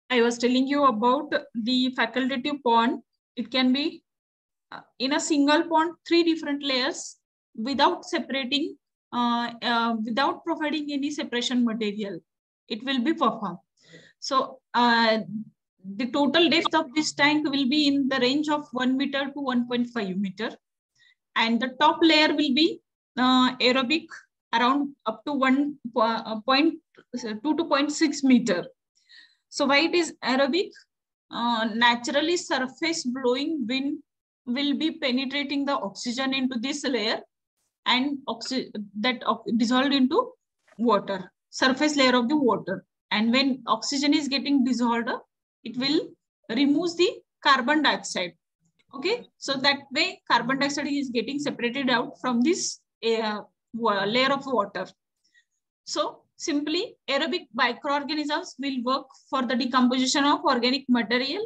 I was telling you about the facultative pond. It can be in a single pond, 3 different layers without separating, without providing any separation material. It will be performed. So the total depth of this tank will be in the range of 1 meter to 1.5 meter. And the top layer will be aerobic around up to 1.2 to 0.6 meter. So why it is aerobic? Naturally surface blowing wind will be penetrating the oxygen into this layer and that dissolved into water, surface layer of the water. And when oxygen is getting dissolved, it will remove the carbon dioxide. Okay, so that way carbon dioxide is getting separated out from this layer of water. So simply aerobic microorganisms will work for the decomposition of organic material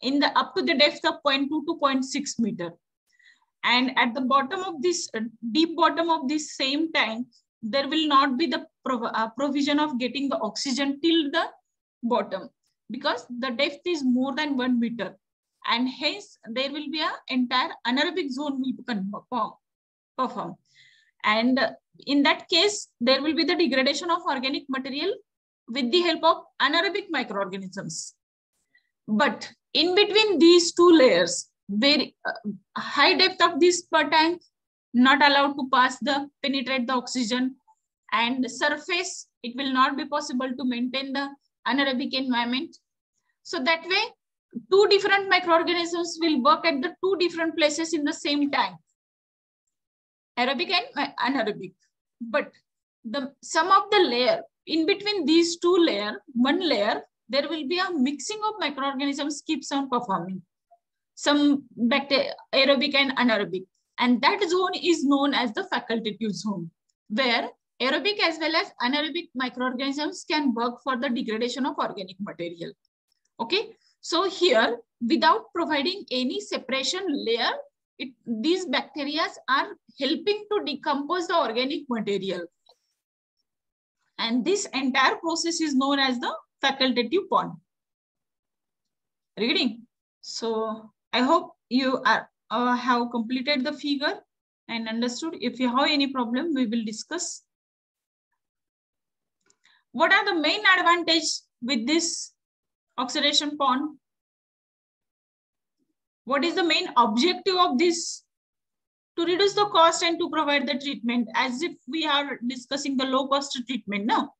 in the up to the depth of 0.2 to 0.6 meter. And at the bottom of this, deep bottom of this same tank, there will not be the provision of getting the oxygen till the bottom, because the depth is more than 1 meter. And hence there will be an entire anaerobic zone will perform. And in that case, there will be the degradation of organic material with the help of anaerobic microorganisms. But in between these two layers, very high depth of this tank, not allowed to penetrate the oxygen, and surface, it will not be possible to maintain the anaerobic environment. So that way, 2 different microorganisms will work at the 2 different places in the same tank, aerobic and anaerobic. But the sum of the layer, in between these 2 layers, 1 layer, there will be a mixing of microorganisms keeps on performing. Some bacteria, aerobic and anaerobic. And that zone is known as the facultative zone, where aerobic as well as anaerobic microorganisms can work for the degradation of organic material. Okay, so here, without providing any separation layer, these bacteria are helping to decompose the organic material. And this entire process is known as the facultative pond. Reading. So I hope you have completed the figure and understood. If you have any problem, we will discuss. What are the main advantages with this oxidation pond? What is the main objective of this? To reduce the cost and to provide the treatment, as if we are discussing the low cost treatment now.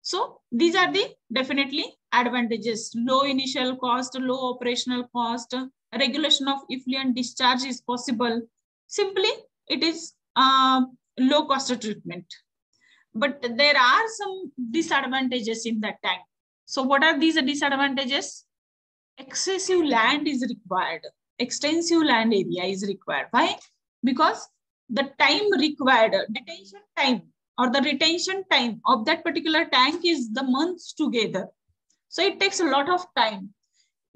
So these are the definitely advantages: low initial cost, low operational cost, regulation of effluent discharge is possible. Simply, it is low cost treatment. But there are some disadvantages in that tank. So what are these disadvantages? Excessive land is required. Extensive land area is required. Why? Because the time required, detention time or the retention time of that particular tank is the months together. So it takes a lot of time.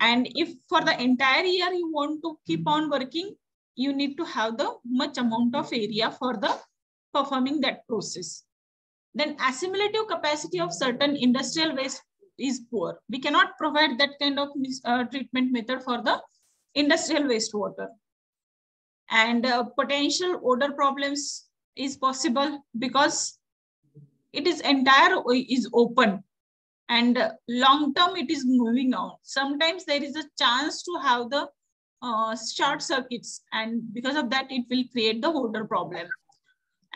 And if for the entire year you want to keep on working, you need to have the much amount of area for the performing that process. Then assimilative capacity of certain industrial waste is poor. We cannot provide that kind of treatment method for the industrial wastewater. And potential odor problems is possible because it is open, and long term it is moving out. Sometimes there is a chance to have the short circuits, and because of that it will create the odor problem.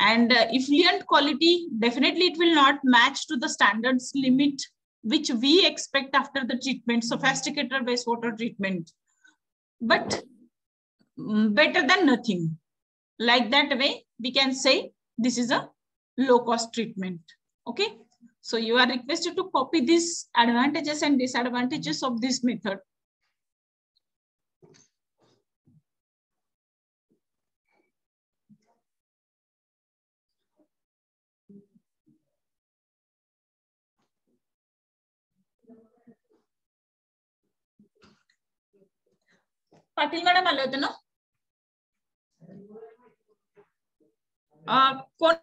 And effluent quality, definitely it will not match to the standards limit which we expect after the treatment, sophisticated wastewater treatment. But better than nothing. Like that way, we can say this is a low cost treatment. Okay. So you are requested to copy these advantages and disadvantages of this method. Patil madam आले होते ना? कोण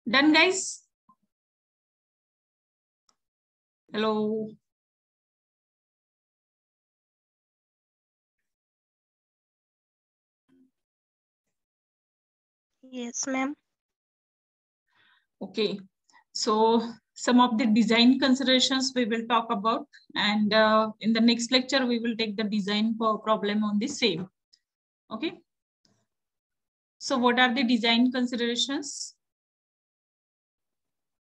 Done, guys? Hello. Yes, ma'am. Okay. So some of the design considerations we will talk about, and in the next lecture we will take the design problem on the same. Okay. So what are the design considerations?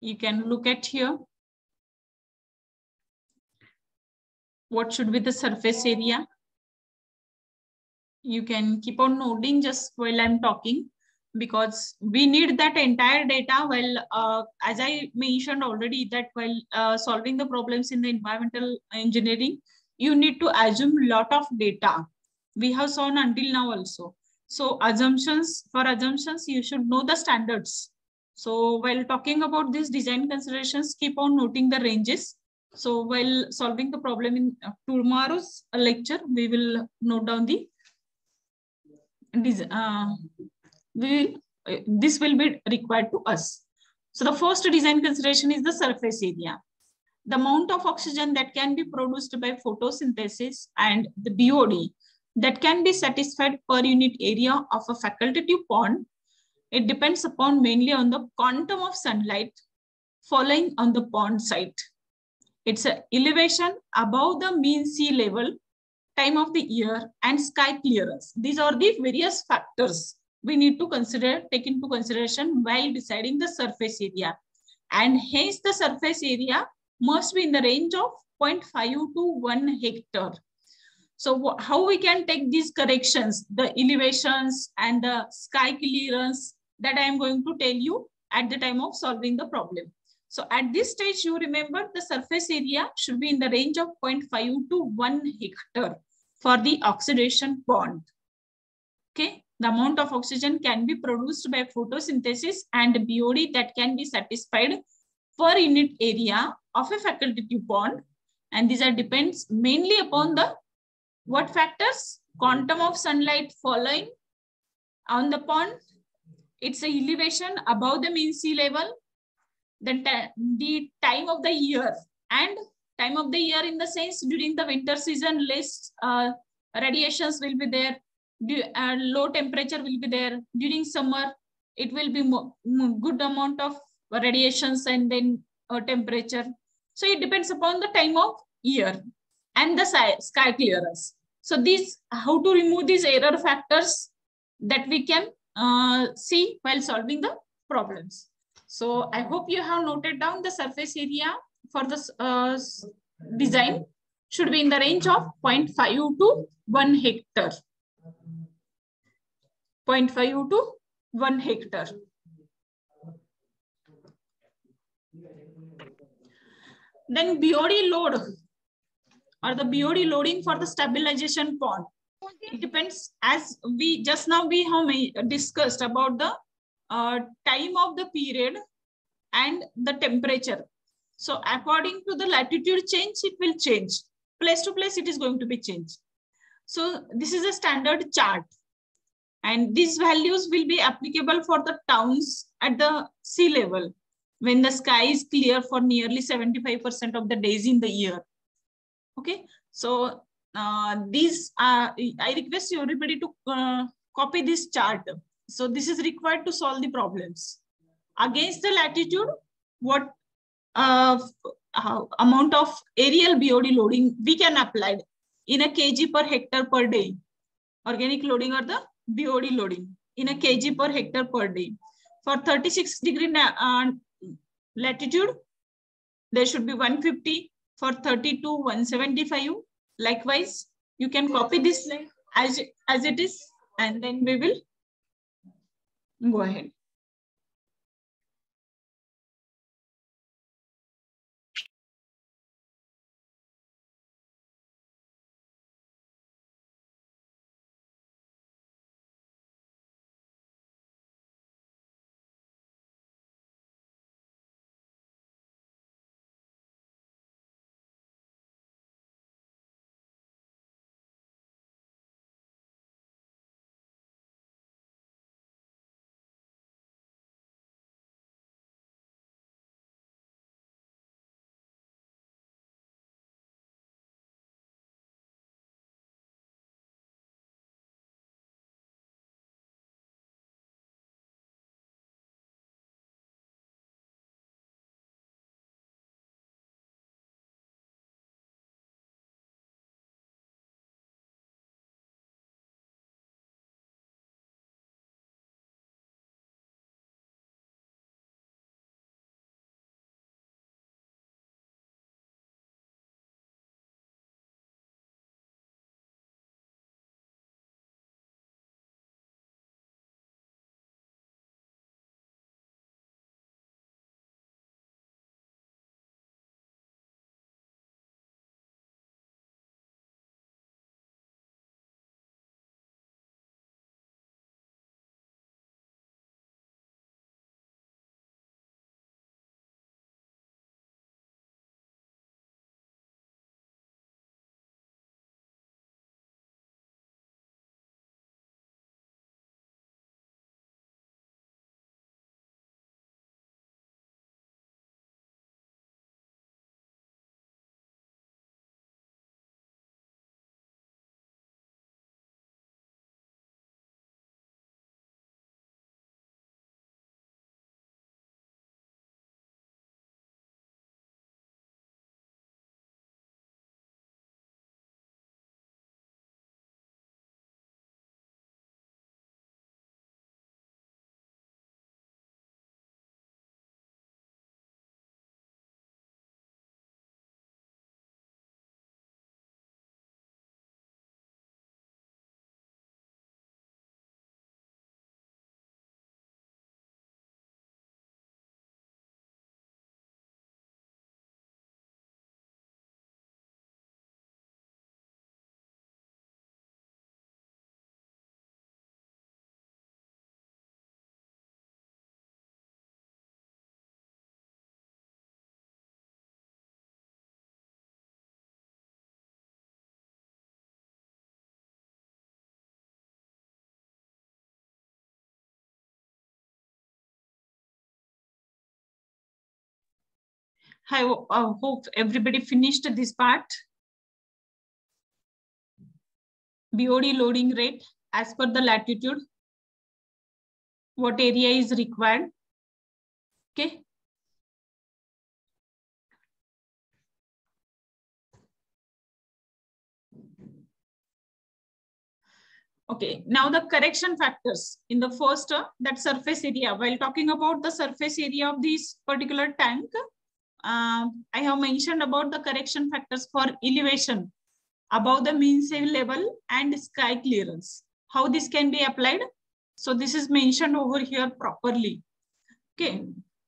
You can look at here. What should be the surface area? You can keep on noting just while I'm talking, because we need that entire data. Well, as I mentioned already, that while solving the problems in the environmental engineering, you need to assume a lot of data. We have shown until now also. So for assumptions, you should know the standards. So while talking about these design considerations, keep on noting the ranges. So while solving the problem in tomorrow's lecture, we will note down the this will be required to us. So the first design consideration is the surface area. The amount of oxygen that can be produced by photosynthesis and the BOD that can be satisfied per unit area of a facultative pond, it depends upon mainly on the quantum of sunlight falling on the pond site. It's an elevation above the mean sea level, time of the year, and sky clearance. These are the various factors we need to take into consideration while deciding the surface area. And hence the surface area must be in the range of 0.5 to 1 hectare. So how we can take these corrections, the elevations and the sky clearance, that I am going to tell you at the time of solving the problem. So at this stage, you remember the surface area should be in the range of 0.5 to 1 hectare for the oxidation pond. Okay, the amount of oxygen can be produced by photosynthesis and BOD that can be satisfied per unit area of a facultative pond. And these are depends mainly upon the what factors? Quantum of sunlight falling on the pond, its elevation above the mean sea level, then the time of the year, and time of the year in the sense during the winter season, less radiations will be there, low temperature will be there. During summer, it will be good amount of radiations and then temperature. So it depends upon the time of year and the sky clearance. So these, how to remove these error factors that we can see while solving the problems. So I hope you have noted down the surface area for the design should be in the range of 0.5 to 1 hectare. 0.5 to 1 hectare. Then BOD load or the BOD loading for the stabilization pond. It depends, as we just now we have discussed about the time of the period and the temperature. So according to the latitude change, it will change. Place to place, it is going to be changed. So this is a standard chart. And these values will be applicable for the towns at the sea level when the sky is clear for nearly 75% of the days in the year. Okay, so I request you everybody to copy this chart. So this is required to solve the problems. Against the latitude, what amount of aerial BOD loading we can apply in a kg per hectare per day. Organic loading or the BOD loading in a kg per hectare per day. For 36-degree latitude, there should be 150. For 32, 175. Likewise, you can copy this line as it is, and then we will go ahead. I hope everybody finished this part. BOD loading rate as per the latitude. What area is required? Okay. Okay, now the correction factors in the first, that surface area. While talking about the surface area of this particular tank, I have mentioned about the correction factors for elevation above the mean sea level and sky clearance. How this can be applied? So this is mentioned over here properly. Okay,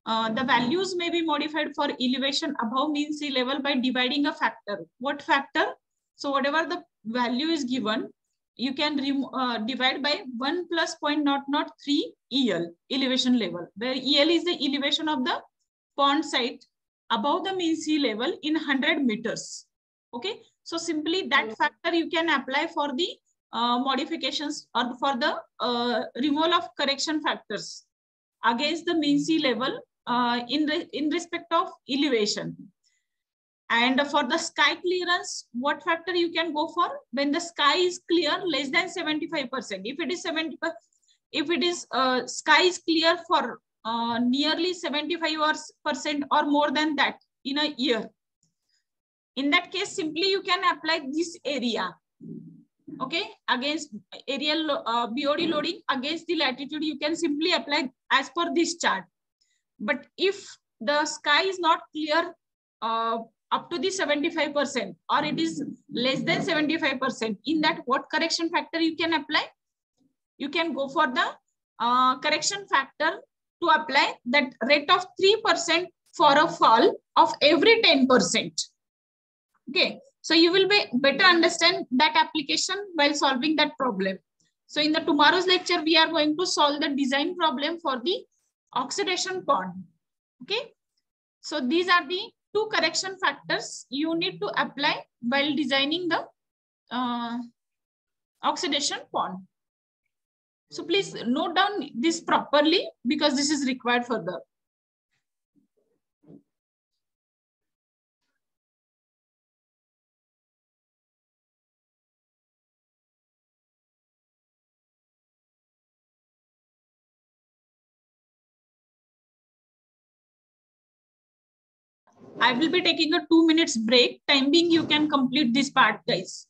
the values may be modified for elevation above mean sea level by dividing a factor. What factor? So whatever the value is given, you can divide by 1 plus 0.003 EL, elevation level, where EL is the elevation of the pond site above the mean sea level in 100 meters. Okay, so simply that factor you can apply for the modifications or for the removal of correction factors against the mean sea level in respect of elevation. And for the sky clearance, what factor you can go for? When the sky is clear, less than 75%. If it is 70%, if it is sky is clear for nearly 75% or more than that in a year, in that case, simply you can apply this area. Okay, against aerial BOD loading against the latitude, you can simply apply as per this chart. But if the sky is not clear up to the 75% or it is less than 75%, in that what correction factor you can apply? You can go for the correction factor to apply that rate of 3% for a fall of every 10%. Okay, so you will be better understand that application while solving that problem. So in the tomorrow's lecture, we are going to solve the design problem for the oxidation pond. Okay, so these are the two correction factors you need to apply while designing the oxidation pond. So please note down this properly because this is required further. I will be taking a 2 minutes break. Time being, you can complete this part, guys.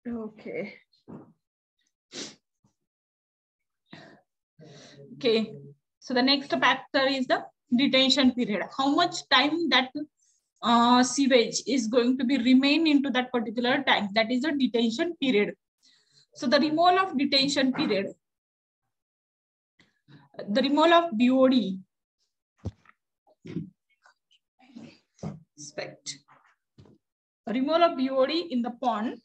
Okay. Okay. So the next factor is the detention period. How much time that sewage is going to be remain into that particular tank? That is the detention period. So the removal of detention period, the removal of BOD, removal of BOD in the pond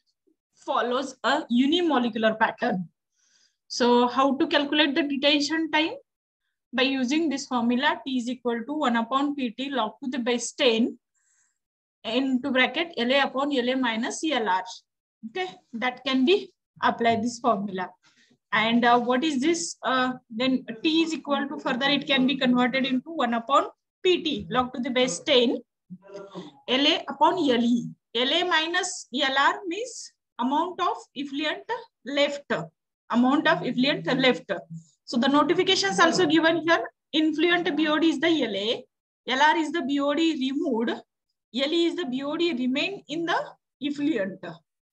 follows a unimolecular pattern. So how to calculate the detention time? By using this formula, T is equal to 1 upon Pt log to the base 10 into bracket La upon La minus LR. Okay, that can be applied this formula. And what is this? Then T is equal to, further it can be converted into 1 upon Pt log to the base 10 La upon Le. La minus LR means amount of effluent left. Amount of effluent left. So the notifications also given here. Influent BOD is the LA. LR is the BOD removed. LE is the BOD remain in the effluent.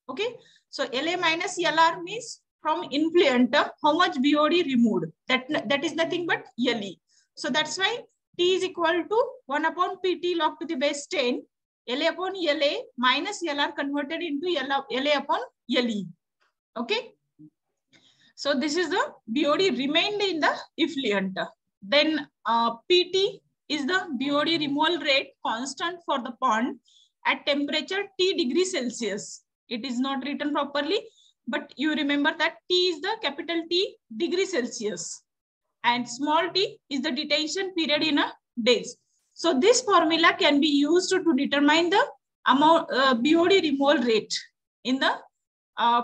Okay. So LA minus LR means from influent, how much BOD removed. That is nothing but LE. So that's why T is equal to 1 upon Pt log to the base 10. La upon La minus LR converted into La upon Le. Okay. So this is the BOD remained in the effluent. Then Pt is the BOD removal rate constant for the pond at temperature T degrees Celsius. It is not written properly, but you remember that T is the capital T degree Celsius and small t is the detention period in a days. So this formula can be used to determine the amount BOD removal rate in the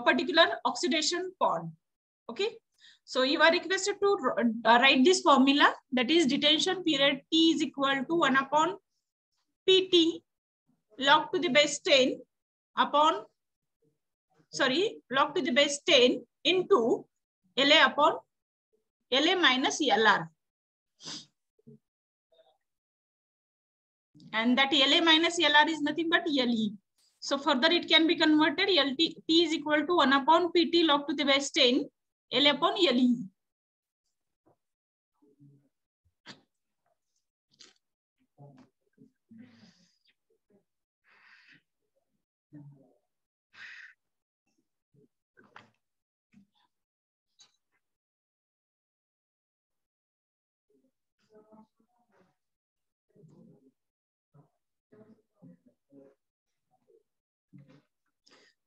particular oxidation pond. Okay, so you are requested to write this formula, that is detention period T is equal to 1 upon Pt log to the base 10 upon, log to the base 10 into La upon La minus LR. And that La minus LR is nothing but Le. So further it can be converted, T is equal to 1 upon Pt log to the base 10 La upon Le.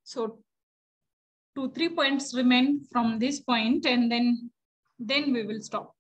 So 2-3 points remain from this point, and then we will stop.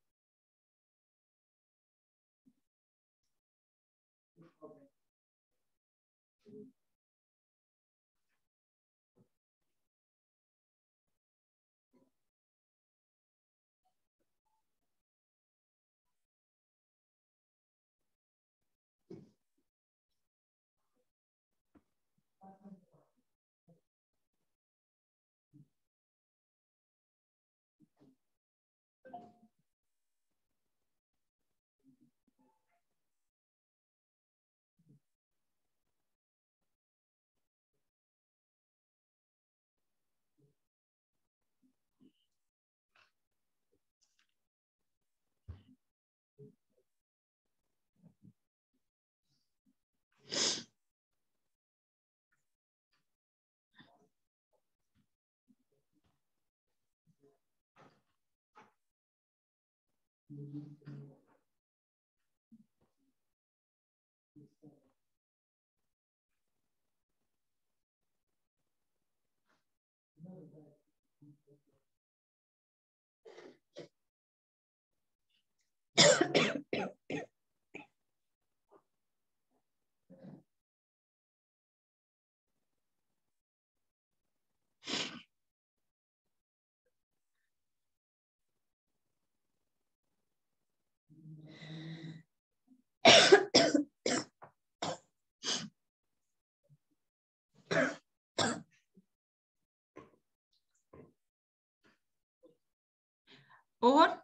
Over.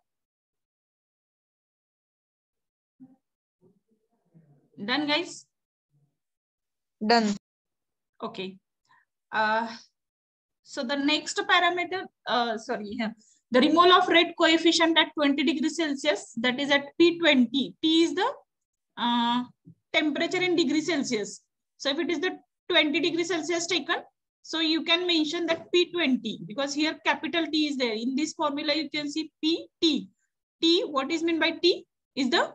Done, guys? Done. Okay. So the next parameter, the remole of rate coefficient at 20 degrees Celsius, that is at P20. T is the temperature in degrees Celsius. So if it is the 20 degrees Celsius taken, so you can mention that P20, because here capital T is there. In this formula, you can see PT. T, what is meant by T? Is the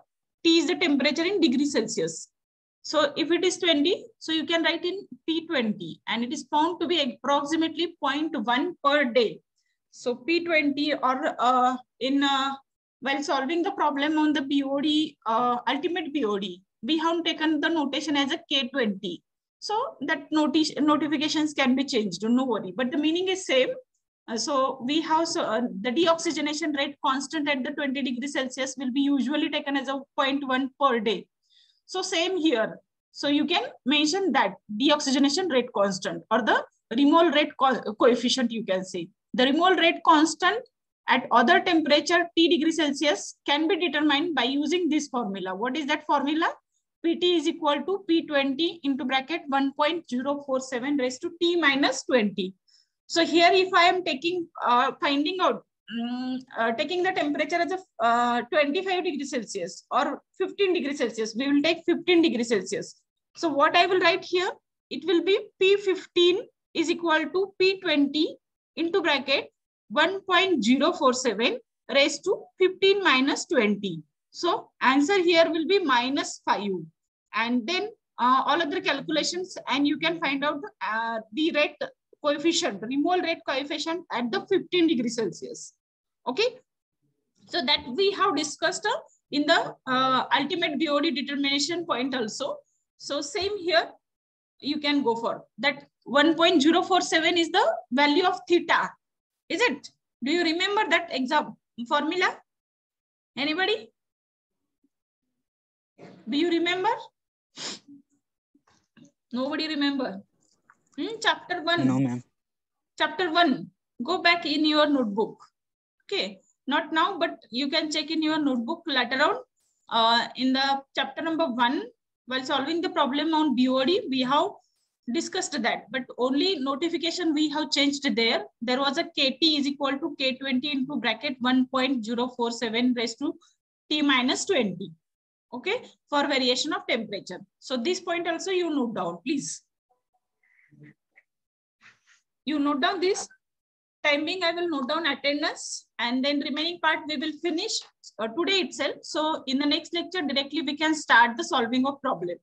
temperature in degrees Celsius. So if it is 20, so you can write in P20, and it is found to be approximately 0.1 per day. So P20, or while solving the problem on the BOD, ultimate BOD, we have taken the notation as a K20. So that notifications can be changed, no worry, but the meaning is same. So we have the deoxygenation rate constant at the 20 degrees Celsius will be usually taken as a 0.1 per day. So same here. So you can mention that deoxygenation rate constant, or the remole rate coefficient, you can say. The remole rate constant at other temperature T degrees Celsius can be determined by using this formula. What is that formula? Pt is equal to P20 into bracket 1.047 raised to T minus 20. So here if I am taking, finding out, taking the temperature as a 25 degrees Celsius or 15 degrees Celsius, we will take 15 degrees Celsius. So what I will write here, it will be P15 is equal to P20 into bracket 1.047 raised to 15 minus 20. So answer here will be -5. And then all other calculations, and you can find out the rate coefficient, remole rate coefficient at the 15 degrees Celsius. Okay. So that we have discussed in the ultimate BOD determination point also. So same here, you can go for that. 1.047 is the value of theta. Is it? Do you remember that exam formula? Anybody? Do you remember? Nobody remember? Chapter 1. No, ma'am. Chapter 1. Go back in your notebook. Okay. Not now, but you can check in your notebook later on. In the chapter number 1, while solving the problem on BOD, we have discussed that, but only notification we have changed there. There was a KT is equal to K20 into bracket 1.047 raised to T minus 20. Okay, for variation of temperature. So this point also you note down, please. You note down this. Timing, I will note down attendance, and then remaining part we will finish today itself. So in the next lecture, directly we can start the solving of problem.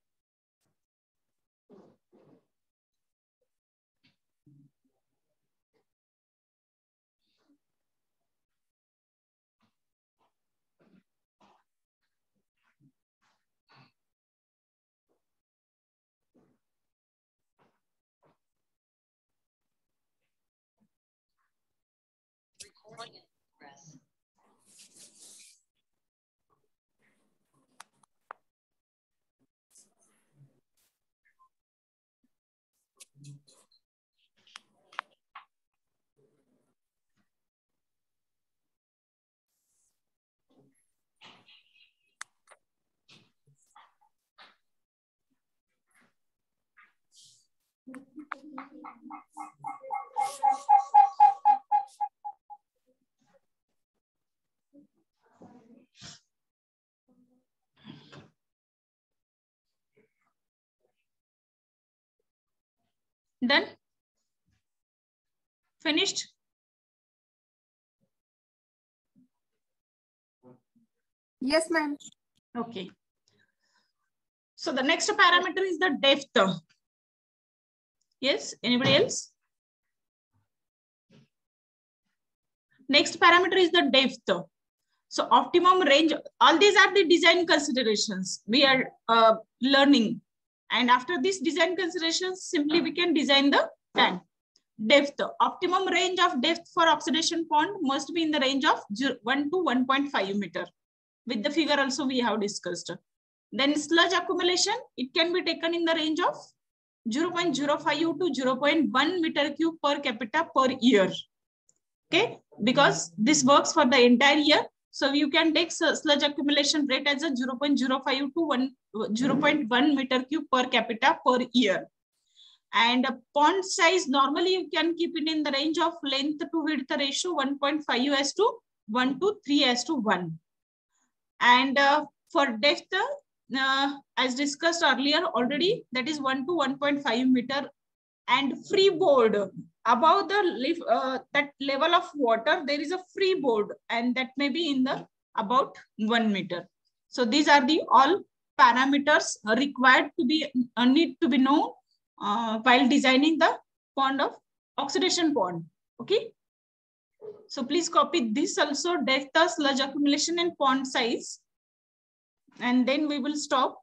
Done? Finished? Yes, ma'am. Okay. So the next parameter is the depth. Yes, anybody else? Next parameter is the depth. So optimum range, all these are the design considerations we are learning. And after this design considerations, simply we can design the tank. Depth, optimum range of depth for oxidation pond must be in the range of 1 to 1.5 meter. With the figure also we have discussed. Then sludge accumulation, it can be taken in the range of 0.05 to 0.1 meter cube per capita per year. Okay, because this works for the entire year. So you can take sludge accumulation rate as a 0.05 to 0.1 meter cube per capita per year. And pond size, normally you can keep it in the range of length to width ratio 1.5:1 to 3:1. And for depth, as discussed earlier already, that is 1 to 1.5 meter. And freeboard, above the that level of water, there is a freeboard, and that may be in the about 1 meter. So these are the all parameters required to be need to be known while designing the pond of oxidation pond. Okay. So please copy this also, depth, sludge accumulation, and pond size. And then we will stop.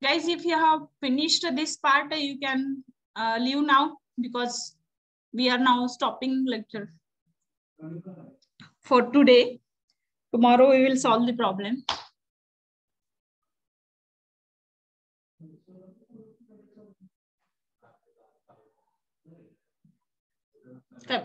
Guys, if you have finished this part, you can leave now, because we are now stopping lecture for today. Tomorrow we will solve the problem. Okay.